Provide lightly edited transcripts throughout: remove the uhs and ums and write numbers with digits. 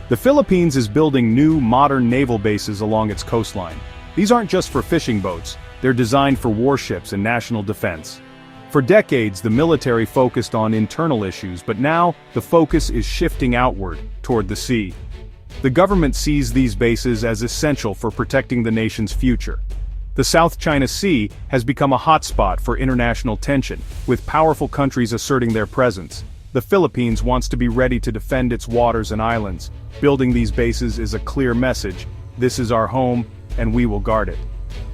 The Philippines is building new, modern naval bases along its coastline. These aren't just for fishing boats, they're designed for warships and national defense. For decades, the military focused on internal issues, but now, the focus is shifting outward, toward the sea. The government sees these bases as essential for protecting the nation's future. The South China Sea has become a hotspot for international tension, with powerful countries asserting their presence. The Philippines wants to be ready to defend its waters and islands. Building these bases is a clear message: this is our home, and we will guard it.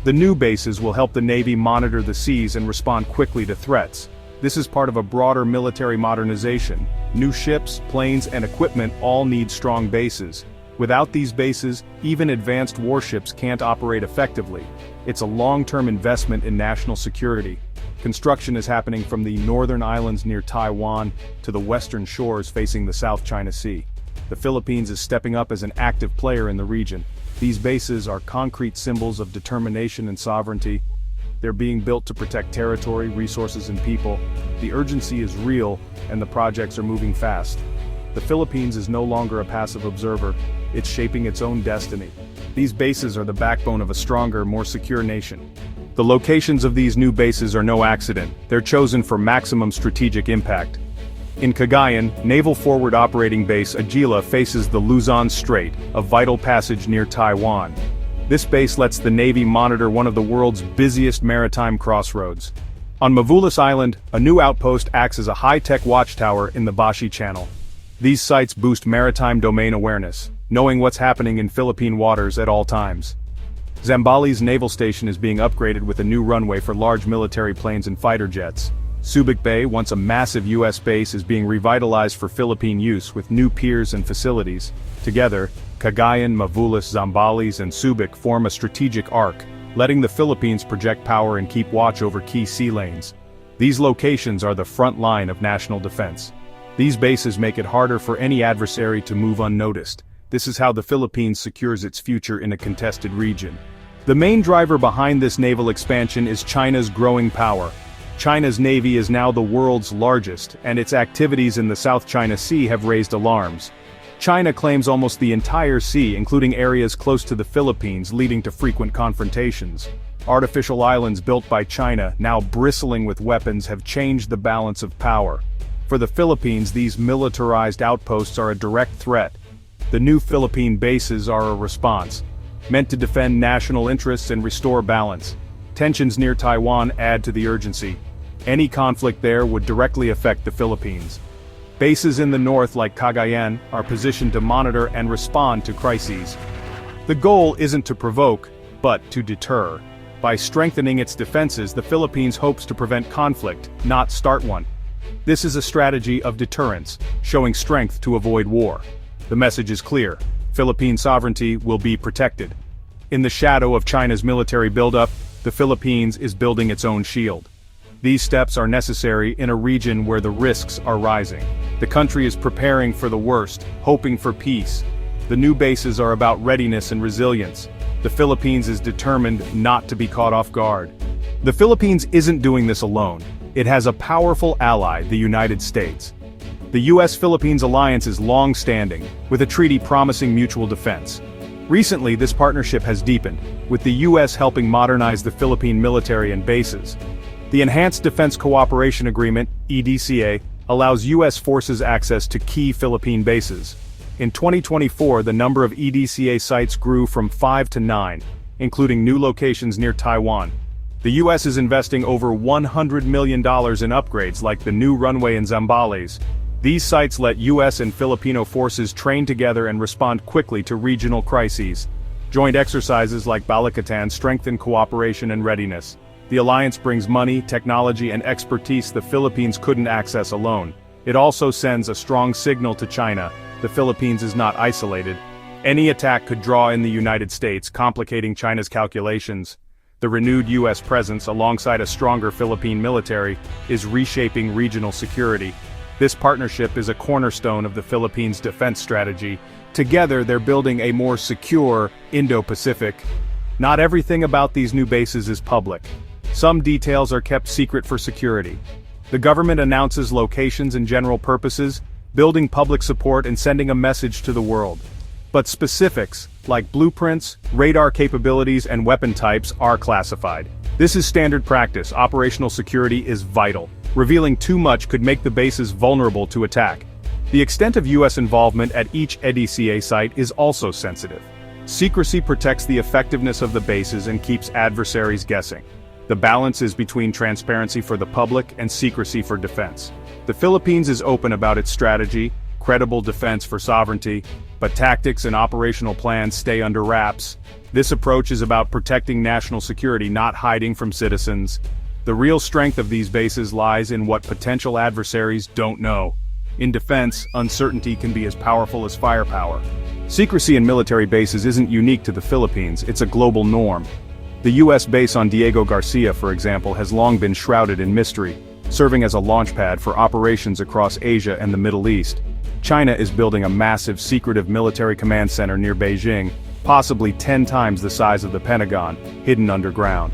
The new bases will help the Navy monitor the seas and respond quickly to threats. This is part of a broader military modernization. New ships, planes, and equipment all need strong bases. Without these bases, even advanced warships can't operate effectively. It's a long-term investment in national security. Construction is happening from the northern islands near Taiwan to the western shores facing the South China Sea. The Philippines is stepping up as an active player in the region. These bases are concrete symbols of determination and sovereignty. They're being built to protect territory, resources, and people. The urgency is real, and the projects are moving fast. The Philippines is no longer a passive observer, it's shaping its own destiny. These bases are the backbone of a stronger, more secure nation. The locations of these new bases are no accident, they're chosen for maximum strategic impact. In Cagayan, Naval Forward Operating Base Agila faces the Luzon Strait, a vital passage near Taiwan. This base lets the Navy monitor one of the world's busiest maritime crossroads. On Mavulis Island, a new outpost acts as a high-tech watchtower in the Bashi Channel. These sites boost maritime domain awareness, knowing what's happening in Philippine waters at all times. Zambales Naval Station is being upgraded with a new runway for large military planes and fighter jets. Subic Bay, once a massive U.S. base, is being revitalized for Philippine use with new piers and facilities. Together, Cagayan, Mavulis, Zambales, and Subic form a strategic arc, letting the Philippines project power and keep watch over key sea lanes. These locations are the front line of national defense. These bases make it harder for any adversary to move unnoticed. This is how the Philippines secures its future in a contested region. The main driver behind this naval expansion is China's growing power. China's navy is now the world's largest, and its activities in the South China Sea have raised alarms. China claims almost the entire sea, including areas close to the Philippines, leading to frequent confrontations. Artificial islands built by China, now bristling with weapons, have changed the balance of power. For the Philippines, these militarized outposts are a direct threat. The new Philippine bases are a response, meant to defend national interests and restore balance. Tensions near Taiwan add to the urgency. Any conflict there would directly affect the Philippines. Bases in the north like Cagayan are positioned to monitor and respond to crises. The goal isn't to provoke, but to deter. By strengthening its defenses, the Philippines hopes to prevent conflict, not start one. This is a strategy of deterrence, showing strength to avoid war. The message is clear: Philippine sovereignty will be protected. In the shadow of China's military buildup, the Philippines is building its own shield. These steps are necessary in a region where the risks are rising. The country is preparing for the worst, hoping for peace. The new bases are about readiness and resilience. The Philippines is determined not to be caught off guard. The Philippines isn't doing this alone. It has a powerful ally, the United States. The U.S.-Philippines alliance is long-standing, with a treaty promising mutual defense. Recently, this partnership has deepened, with the U.S. helping modernize the Philippine military and bases. The Enhanced Defense Cooperation Agreement, EDCA, allows U.S. forces access to key Philippine bases. In 2024, the number of EDCA sites grew from 5 to 9, including new locations near Taiwan. The U.S. is investing over $100 million in upgrades like the new runway in Zambales. These sites let U.S. and Filipino forces train together and respond quickly to regional crises. Joint exercises like Balikatan strengthen cooperation and readiness. The alliance brings money, technology, and expertise the Philippines couldn't access alone. It also sends a strong signal to China: the Philippines is not isolated. Any attack could draw in the United States, complicating China's calculations. The renewed U.S. presence, alongside a stronger Philippine military, is reshaping regional security. This partnership is a cornerstone of the Philippines' defense strategy. Together, they're building a more secure Indo-Pacific. Not everything about these new bases is public. Some details are kept secret for security. The government announces locations and general purposes, building public support and sending a message to the world. But specifics, like blueprints, radar capabilities, and weapon types, are classified. This is standard practice. Operational security is vital. Revealing too much could make the bases vulnerable to attack. The extent of U.S. involvement at each EDCA site is also sensitive. Secrecy protects the effectiveness of the bases and keeps adversaries guessing. The balance is between transparency for the public and secrecy for defense. The Philippines is open about its strategy, credible defense for sovereignty, but tactics and operational plans stay under wraps. This approach is about protecting national security, not hiding from citizens. The real strength of these bases lies in what potential adversaries don't know. In defense, uncertainty can be as powerful as firepower. Secrecy in military bases isn't unique to the Philippines, it's a global norm. The U.S. base on Diego Garcia, for example, has long been shrouded in mystery, serving as a launchpad for operations across Asia and the Middle East. China is building a massive secretive military command center near Beijing, possibly 10 times the size of the Pentagon, hidden underground.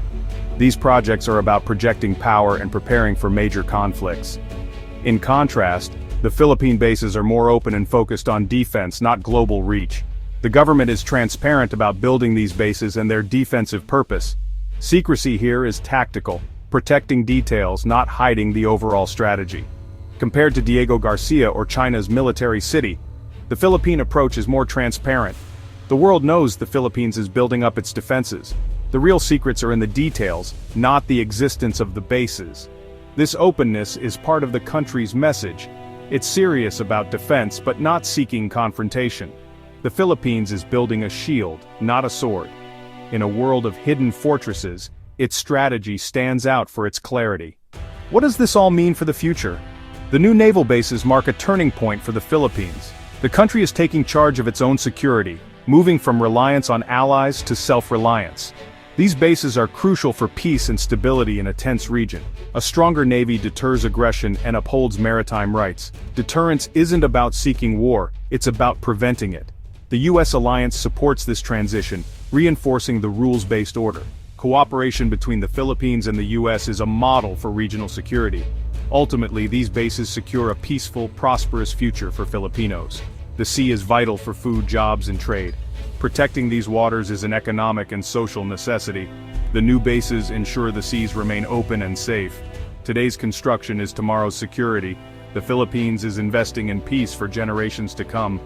These projects are about projecting power and preparing for major conflicts. In contrast, the Philippine bases are more open and focused on defense, not global reach. The government is transparent about building these bases and their defensive purpose. Secrecy here is tactical, protecting details, not hiding the overall strategy. Compared to Diego Garcia or China's military city, the Philippine approach is more transparent. The world knows the Philippines is building up its defenses. The real secrets are in the details, not the existence of the bases. This openness is part of the country's message. It's serious about defense but not seeking confrontation. The Philippines is building a shield, not a sword. In a world of hidden fortresses, its strategy stands out for its clarity. What does this all mean for the future? The new naval bases mark a turning point for the Philippines. The country is taking charge of its own security, moving from reliance on allies to self-reliance. These bases are crucial for peace and stability in a tense region. A stronger navy deters aggression and upholds maritime rights. Deterrence isn't about seeking war, it's about preventing it. The U.S. alliance supports this transition, reinforcing the rules-based order. Cooperation between the Philippines and the U.S. is a model for regional security. Ultimately, these bases secure a peaceful, prosperous future for Filipinos. The sea is vital for food, jobs, and trade. Protecting these waters is an economic and social necessity. The new bases ensure the seas remain open and safe. Today's construction is tomorrow's security. The Philippines is investing in peace for generations to come.